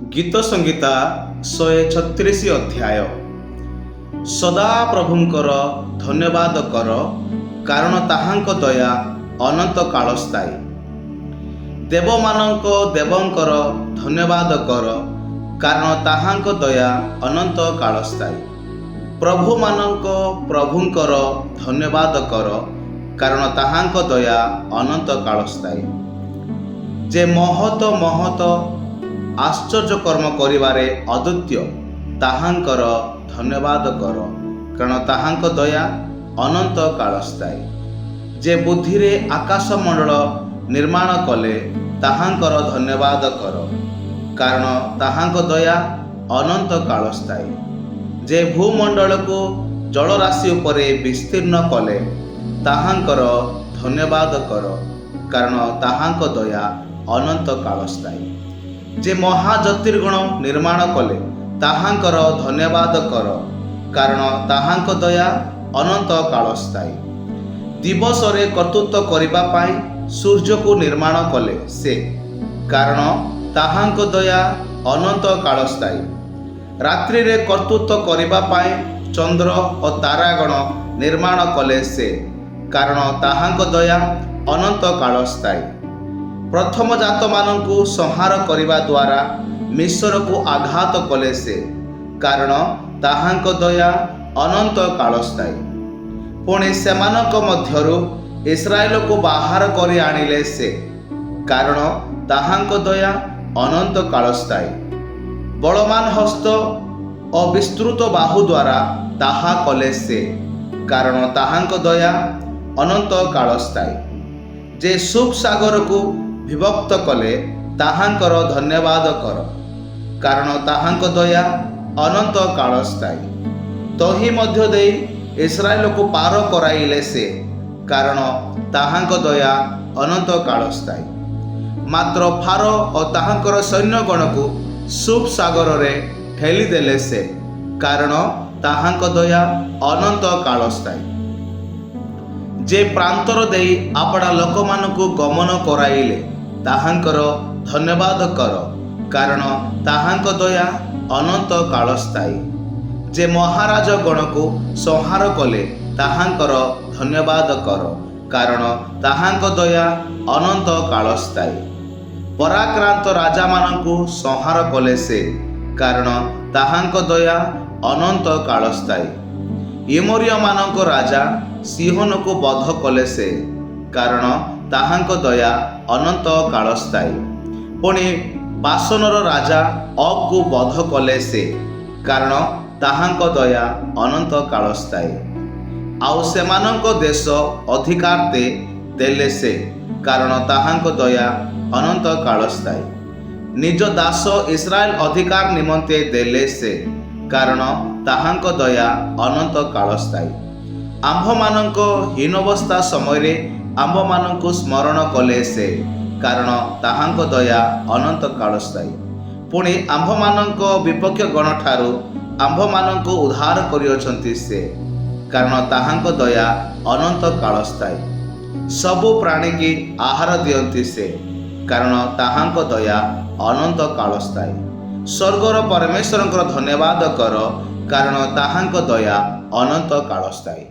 गीत संगीता 136 अध्याय। सदा प्रभुंकर धन्यवाद कर, कारण ताहांक दया अनंत काल स्थायी। देवमानंक देवंकर धन्यवाद कर, कारण ताहांक दया अनंत काल स्थायी। प्रभुमानंक प्रभुंकर धन्यवाद कर, कारण ताहांक दया अनंत काल स्थायी। जे महत महत आश्चर्य कर्म करिबारे अद्वितीय, ताहांकर धन्यवाद कर, कारण ताहांक दया अनंत काल स्थायी। जे बुद्धिरे आकाश मंडल निर्माण कले, ताहांकर धन्यवाद कर, कारण ताहांक दया अनंत काल स्थायी। जे भूमंडल को जलराशि उपरे विस्तीर्ण कले, ताहांकर धन्यवाद कर, कारण ताहांक दया अनंत काल स्थायी। जे महाज्योतिर्गण निर्माण कले, ताहांकर धन्यवाद कर, कारण ताहांक दया अनंत काल स्थायी। दिवस रे कर्तृत्व करिबा पाई सूर्य को निर्माण कले से, कारण ताहांक दया अनंत काल स्थायी। रात्रि रे कर्तृत्व करिबा पाई चंद्र और तारागण निर्माण कले से, कारण ताहांक दया अनंत काल स्थायी। प्रथम जात मानंकु संहार करिबा द्वारा मिश्र को आघात कले से, कारण ताहांक दया अनंत काल स्थायी। पुणी सेमानक मध्यरु इस्राएल को बाहर करि आनिले से, कारण ताहांक दया अनंत काल स्थायी। बलवान हस्त और विस्तृत बाहु द्वारा ताहा कले से, कारण ताहांक दया अनंत काल स्थायी। जे सुख सागर को विभक्त कले, ताहांकर धन्यवाद कर, कारण ताहांक दया अनंत काल स्थायी। तही मध्य देई इस्राएल को पार कराइले से, कारण ताहांक दया अनंत काल स्थायी। मात्र फारो और ताहांकर सैन्यगण को सुप सागर रे ठेली देले से, कारण ताहांक दया अनंत काल स्थायी। जे प्रांतर देई आपड़ा लोक मानकु गमन कराइले, ताहांकर धन्यवाद कर, कारण ताहांक दया अनंत काल स्थायी। जे महाराज गण को संहार कले, ताहांकर धन्यवाद कर, कारण ताहांक दया अनंत काल स्थायी। पराक्रांत राजा मानकु संहार कले से, कारण ताहांक दया अनंत काल स्थायी। एमोरिय मानक राजा सिंहन को बध कले से, कारण ताहांक दया अनंत काल स्थायी। पुणी बासनर राजा अग को बध कले से, कारण ताहांक दया अनंत काल स्थायी। आउ सेमानंक देश अधिकार देले से, कारण ताहांक दया अनंत काल स्थायी। निज दास इस्राएल अधिकार निमंते देले से, कारण ताहांक दया अनंत काल स्थायी। आंभ मानक हीनवस्था समय आंभ मानक स्मरण कले से, कारण ताहांक दया अनंत काल स्थायी। पुणी आंभ मानक विपक्ष गण ठारू आंभ मानक उद्धार करियछंती से, कारण ताहांक दया अनंत काल स्थायी। सबु प्राणी की आहार दियंती से, कारण ताहांक दया अनंत काल स्थायी। स्वर्गर परमेश्वरंकर धन्यवाद कर, कारण ताहांक दया अनंत काल स्थायी।